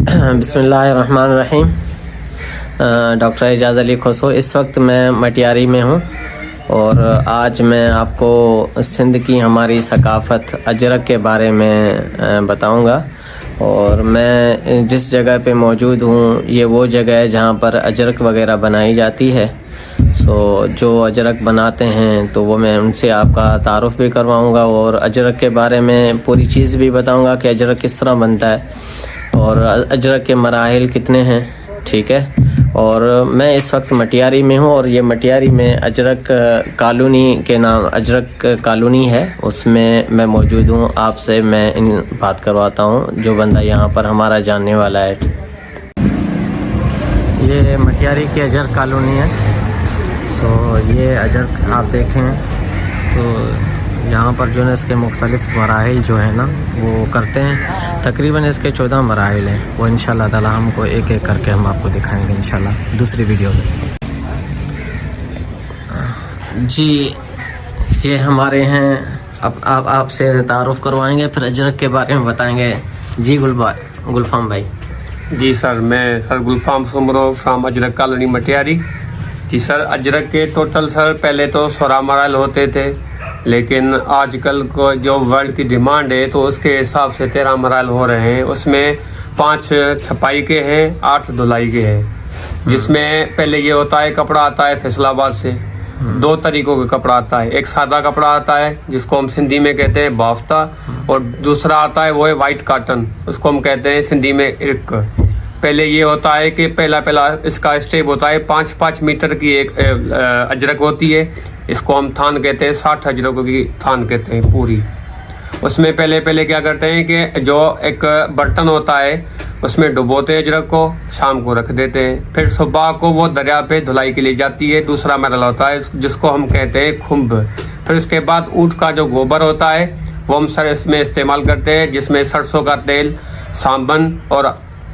बिस्मिल्लाहिर्रहमानिर्रहीम। डॉक्टर एजाज़ अली खुसरो। इस वक्त मैं मटियारी में हूँ और आज मैं आपको सिंध की हमारी सकाफ़त अजरक के बारे में बताऊँगा। और मैं जिस जगह पे मौजूद हूँ ये वो जगह है जहाँ पर अजरक वगैरह बनाई जाती है। जो अजरक बनाते हैं तो वो मैं उनसे आपका तारुफ़ भी करवाऊँगा और अजरक के बारे में पूरी चीज़ भी बताऊँगा कि अजरक किस तरह बनता है और अजरक के मराहिल कितने हैं। ठीक है। और मैं इस वक्त मटियारी में हूँ और ये मटियारी में अजरक कॉलोनी के नाम अजरक कॉलोनी है, उसमें मैं मौजूद हूँ। आपसे मैं इन बात करवाता हूँ जो बंदा यहाँ पर हमारा जानने वाला है। ये मटियारी की अजरक कॉलोनी है। ये अजरक आप देखें तो यहाँ पर जो है इसके मुख्तलिफ़ मराहिल जो है ना वो करते हैं। तकरीबन इसके 14 मराहिल हैं। वो इंशाल्लाह ताला हमको एक एक करके हम आपको दिखाएंगे इंशाल्लाह दूसरी वीडियो में। जी ये हमारे हैं। अब आप आपसे तारुफ़ करवाएंगे, फिर अजरक के बारे में बताएंगे। जी गुलफाम भाई। जी सर, मैं sir Gulfam Soomro from Ajrak colony Matiari. जी सर, अजरक के टोटल सर पहले तो 16 मराहल होते थे, लेकिन आजकल को जो वर्ल्ड की डिमांड है तो उसके हिसाब से 13 मराहल हो रहे हैं। उसमें 5 छपाई के हैं, 8 धुलाई के हैं। जिसमें पहले ये होता है कपड़ा आता है फैसलाबाद से। 2 तरीकों का कपड़ा आता है। एक सादा कपड़ा आता है जिसको हम सिंधी में कहते हैं बाफ्ता, और दूसरा आता है वो है वाइट कॉटन, उसको हम कहते हैं सिंधी में इर्क। पहले ये होता है कि पहला इसका स्टेप होता है 5-5 मीटर की एक अजरक होती है। इसको हम थान कहते हैं, 60 अजरकों की थान कहते हैं पूरी। उसमें पहले क्या करते हैं कि जो एक बर्तन होता है उसमें डुबोते हैं अजरक को, शाम को रख देते हैं। फिर सुबह को वो दरिया पे धुलाई के लिए जाती है। दूसरा मरहला होता है जिसको हम कहते हैं खुम्ब। फिर उसके बाद ऊँट का जो गोबर होता है वो हम सर इसमें इस्तेमाल करते हैं, जिसमें सरसों का तेल, साबुन और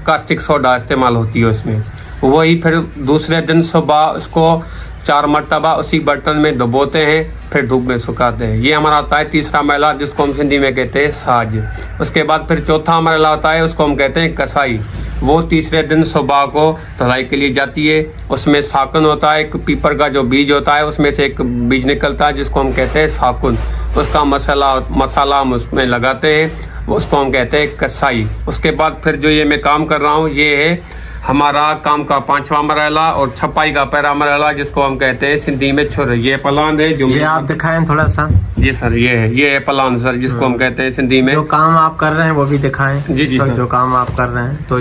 कास्टिक सोडा इस्तेमाल होती है उसमें। वही फिर दूसरे दिन सुबह उसको 4 मरतबा उसी बर्तन में डुबोते हैं, फिर धूप में सुखाते हैं। ये हमारा होता है तीसरा मरहला, जिसको हम हिंदी में कहते हैं साज। उसके बाद फिर चौथा मरहला होता है, उसको हम कहते हैं कसाई। वो तीसरे दिन सुबह को धुलाई के लिए जाती है। उसमें साकुन होता है, एक पीपर का जो बीज होता है उसमें से एक बीज निकलता है जिसको हम कहते हैं साकुन। उसका मसाला हम उसमें लगाते हैं, उसको हम कहते हैं कसाई। उसके बाद फिर जो ये मैं काम कर रहा हूँ ये है हमारा काम का 5वां मरहला और छपाई का पहला मरहला, जिसको हम कहते हैं सिंधी में छुर। ये पलान है जो ये आप दिखाएं थोड़ा सा। जी सर, ये है पलान सर, जिसको हम कहते हैं सिंधी में। जो काम आप कर रहे हैं वो भी दिखाएं। जी सर, जो काम आप कर रहे हैं तो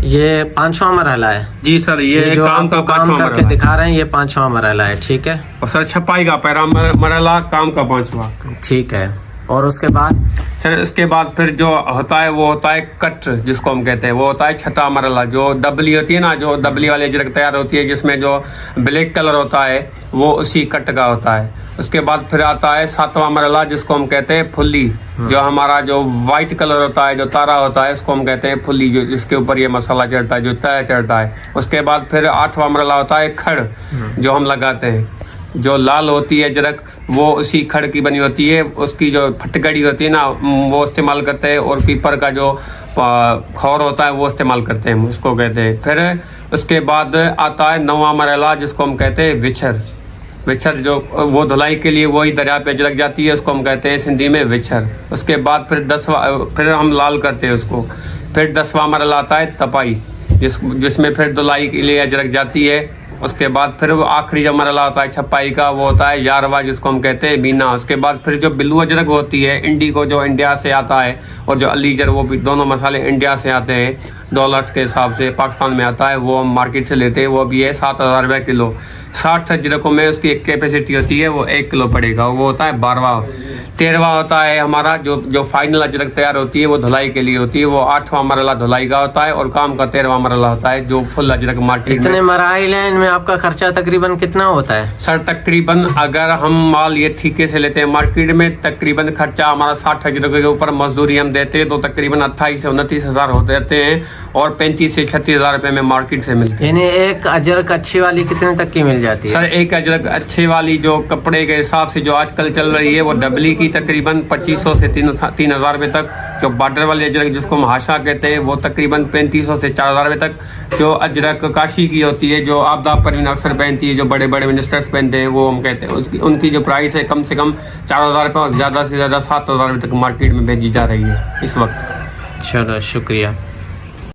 ये 5वां मरहला है। जी सर, ये जो काम करके दिखा रहे हैं ये 5वां मरहला है। ठीक है। और सर छपाई का पहला मरहला, काम का 5वां। ठीक है। और उसके बाद सर इसके बाद फिर जो होता है वो होता है कट, जिसको हम कहते हैं। वो होता है 6वां मरहला। जो डबली होती है ना, जो डबली वाली अजरक तैयार होती है जिसमें जो ब्लैक कलर होता है वो उसी कट का होता है। उसके बाद फिर आता है 7वां मरहला, जिसको हम कहते हैं फुल्ली। जो हमारा जो वाइट कलर होता है, जो तारा होता है, उसको हम कहते हैं फुल्ली, जो जिसके ऊपर ये मसाला चढ़ता है, जो तय चढ़ता है। उसके बाद फिर 8वां मरहला होता है खड़, जो हम लगाते हैं। जो लाल होती है अजरक वो उसी खड़ की बनी होती है। उसकी जो फटकड़ी होती है ना वो इस्तेमाल करते हैं, और पीपर का जो खौर होता है वो इस्तेमाल करते हैं, उसको कहते हैं। फिर उसके बाद आता है 9वां मरहला, जिसको हम कहते हैं विछर। जो वो धुलाई के लिए वही दरिया पे अजरक जाती है, उसको हम कहते हैं सिंधी में विछर। उसके बाद फिर हम लाल करते हैं उसको। फिर 10वां मरहला आता है तपाई, जिसमें फिर धुलाई के लिए अजरक जाती है। उसके बाद फिर वो आखिरी जो मरहला होता है छपाई का वो होता है यारवा, जिसको हम कहते हैं बीना। उसके बाद फिर जो बिल्लू अजरक होती है, इंडिगो जो इंडिया से आता है, और जो अलीजर, वो भी दोनों मसाले इंडिया से आते हैं। डॉलर्स के हिसाब से पाकिस्तान में आता है, वो हम मार्केट से लेते हैं। वो भी है 7,000 रुपये किलो। 60 अजरकों में उसकी एक कैपेसिटी होती है, वो 1 किलो पड़ेगा। वो होता है 12वां। 13वां होता है हमारा जो फाइनल अजरक तैयार होती है वो धुलाई के लिए होती है। वो 8वां मरहला धुलाई का होता है, और काम का 13वां मरहला होता है जो फुल अजरक मार्केट। इतने मराहिल हैं, इनमें आपका खर्चा तकरीबन कितना होता है? सर तकरीबन अगर हम माल ये ठीके से लेते हैं मार्केट में, तकरीबन खर्चा हमारा 60 अजरक के ऊपर मजदूरी हम देते हैं तो तकरीबन 28 से 29 हज़ार होते रहते हैं, और 35 से 36 हज़ार रुपये में मार्केट से मिलते हैं। यानी एक अजरक अच्छी वाली कितने तक की मिल जाती है? सर एक अजरक अच्छे वाली जो कपड़े के हिसाब से जो आजकल चल रही है वो डबली की तकरीबन 2500 से 3000 रुपये तक, जो बॉर्डर वाली अजरक जिसको हम हाशा कहते हैं वो तकरीबन 3500 से 4000 रुपये तक। जो अजरक काशी की होती है जो आपदा परवीन अक्सर पहनती है, जो बड़े बड़े मिनिस्टर्स पहनते हैं, वो हम कहते हैं उनकी जो प्राइस है कम से कम 4000 रुपये और ज़्यादा से ज़्यादा 7000 रुपये तक मार्केट में भेजी जा रही है इस वक्त। चलो शुक्रिया।